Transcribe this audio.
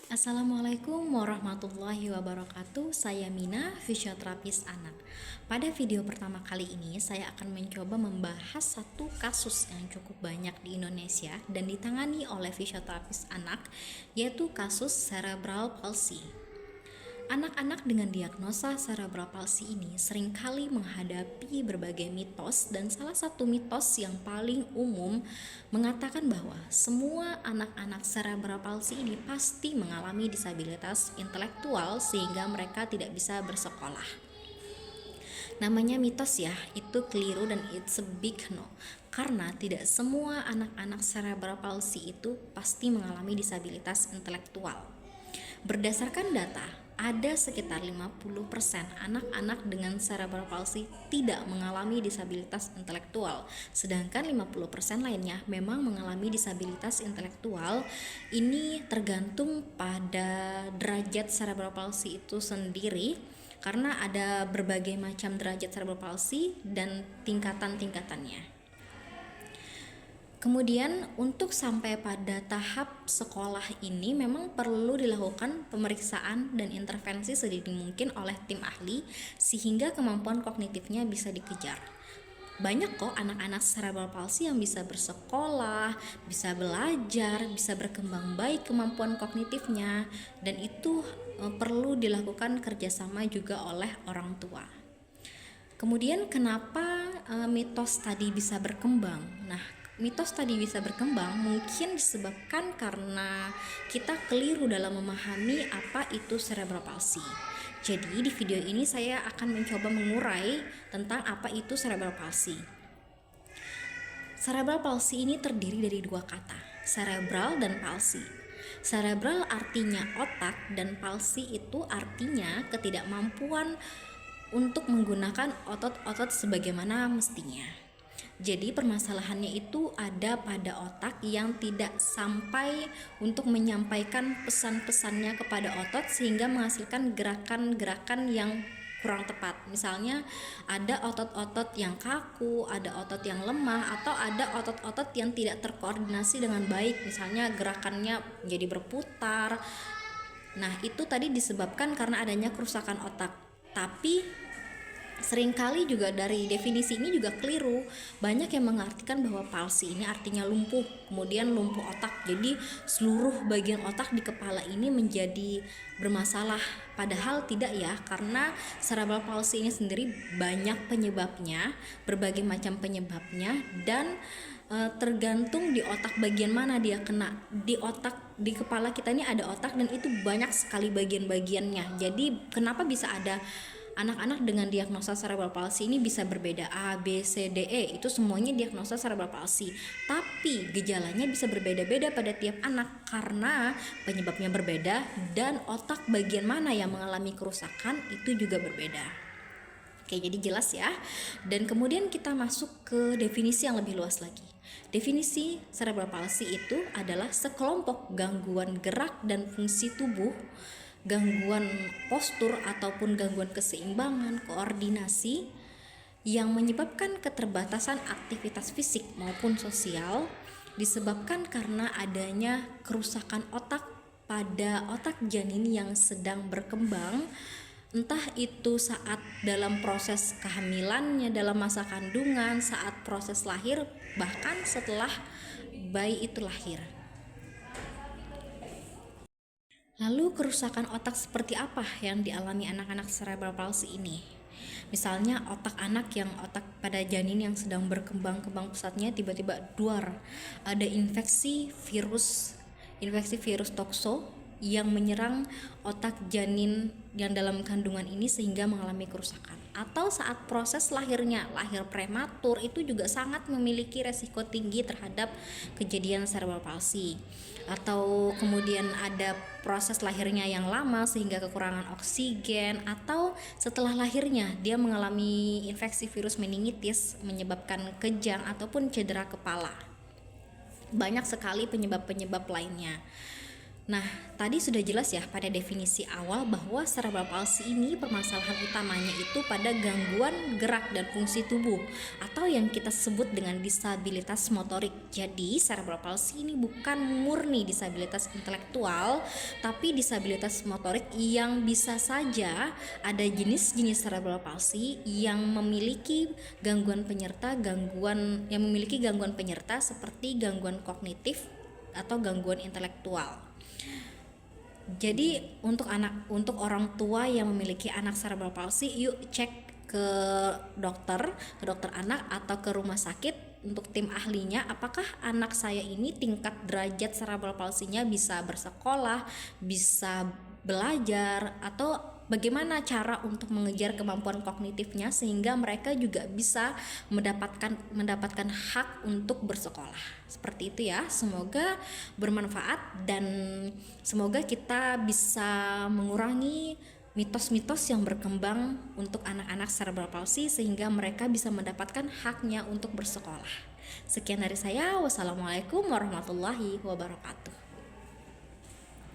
Assalamualaikum warahmatullahi wabarakatuh. Saya Mina, fisioterapis anak. Pada video pertama kali ini, saya akan mencoba membahas satu kasus yang cukup banyak di Indonesia dan ditangani oleh fisioterapis anak, yaitu kasus cerebral palsy. Anak-anak dengan diagnosa cerebral palsy ini seringkali menghadapi berbagai mitos, dan salah satu mitos yang paling umum mengatakan bahwa semua anak-anak cerebral palsy ini pasti mengalami disabilitas intelektual sehingga mereka tidak bisa bersekolah. Namanya mitos ya, itu keliru dan it's a big no. Karena tidak semua anak-anak cerebral palsy itu pasti mengalami disabilitas intelektual. Berdasarkan data, ada sekitar 50% anak-anak dengan cerebral palsy tidak mengalami disabilitas intelektual, sedangkan 50% lainnya memang mengalami disabilitas intelektual. Ini tergantung pada derajat cerebral palsy itu sendiri, karena ada berbagai macam derajat cerebral palsy dan tingkatan-tingkatannya. Kemudian untuk sampai pada tahap sekolah ini memang perlu dilakukan pemeriksaan dan intervensi sedini mungkin oleh tim ahli sehingga kemampuan kognitifnya bisa dikejar. Banyak kok anak-anak cerebral palsy yang bisa bersekolah, bisa belajar, bisa berkembang baik kemampuan kognitifnya, dan itu perlu dilakukan kerjasama juga oleh orang tua. Kemudian kenapa mitos tadi bisa berkembang? Nah, mitos tadi bisa berkembang mungkin disebabkan karena kita keliru dalam memahami apa itu cerebral palsy. Jadi di video ini saya akan mencoba mengurai tentang apa itu cerebral palsy. Cerebral palsy ini terdiri dari dua kata, cerebral dan palsy. Cerebral artinya otak dan palsy itu artinya ketidakmampuan untuk menggunakan otot-otot sebagaimana mestinya. Jadi permasalahannya itu ada pada otak yang tidak sampai untuk menyampaikan pesan-pesannya kepada otot sehingga menghasilkan gerakan-gerakan yang kurang tepat. Misalnya ada otot-otot yang kaku, ada otot yang lemah, atau ada otot-otot yang tidak terkoordinasi dengan baik. Misalnya gerakannya jadi berputar. Nah, itu tadi disebabkan karena adanya kerusakan otak. Tapi seringkali juga dari definisi ini juga keliru. Banyak yang mengartikan bahwa palsy ini artinya lumpuh, kemudian lumpuh otak. Jadi seluruh bagian otak di kepala ini menjadi bermasalah. Padahal tidak ya, karena cerebral palsy ini sendiri banyak penyebabnya, berbagai macam penyebabnya, dan tergantung di otak bagian mana dia kena. Di otak, di kepala kita ini ada otak dan itu banyak sekali bagian-bagiannya. Jadi kenapa bisa ada anak-anak dengan diagnosa cerebral palsy ini bisa berbeda, A, B, C, D, E, itu semuanya diagnosa cerebral palsy. Tapi gejalanya bisa berbeda-beda pada tiap anak karena penyebabnya berbeda dan otak bagian mana yang mengalami kerusakan itu juga berbeda. Oke, jadi jelas ya. Dan kemudian kita masuk ke definisi yang lebih luas lagi. Definisi cerebral palsy itu adalah sekelompok gangguan gerak dan fungsi tubuh, gangguan postur ataupun gangguan keseimbangan, koordinasi yang menyebabkan keterbatasan aktivitas fisik maupun sosial disebabkan karena adanya kerusakan otak pada otak janin yang sedang berkembang, entah itu saat dalam proses kehamilannya, dalam masa kandungan, saat proses lahir, bahkan setelah bayi itu lahir. Lalu kerusakan otak seperti apa yang dialami anak-anak cerebral palsy ini? Misalnya otak anak yang otak pada janin yang sedang berkembang pesatnya tiba-tiba duar. Ada infeksi virus tokso yang menyerang otak janin yang dalam kandungan ini sehingga mengalami kerusakan. Atau saat proses lahirnya, lahir prematur itu juga sangat memiliki resiko tinggi terhadap kejadian cerebral palsy. Atau kemudian ada proses lahirnya yang lama sehingga kekurangan oksigen, atau setelah lahirnya dia mengalami infeksi virus meningitis menyebabkan kejang ataupun cedera kepala. Banyak sekali penyebab-penyebab lainnya. Nah, tadi sudah jelas ya pada definisi awal bahwa cerebral palsy ini permasalahan utamanya itu pada gangguan gerak dan fungsi tubuh atau yang kita sebut dengan disabilitas motorik. Jadi, cerebral palsy ini bukan murni disabilitas intelektual, tapi disabilitas motorik yang bisa saja ada jenis-jenis cerebral palsy yang memiliki gangguan penyerta seperti gangguan kognitif atau gangguan intelektual. Jadi untuk orang tua yang memiliki anak cerebral palsy, yuk cek ke dokter anak atau ke rumah sakit untuk tim ahlinya, apakah anak saya ini tingkat derajat cerebral palsinya bisa bersekolah, bisa belajar, atau bagaimana cara untuk mengejar kemampuan kognitifnya sehingga mereka juga bisa mendapatkan hak untuk bersekolah. Seperti itu ya. Semoga bermanfaat dan semoga kita bisa mengurangi mitos-mitos yang berkembang untuk anak-anak cerebral palsy sehingga mereka bisa mendapatkan haknya untuk bersekolah. Sekian dari saya. Wassalamualaikum warahmatullahi wabarakatuh.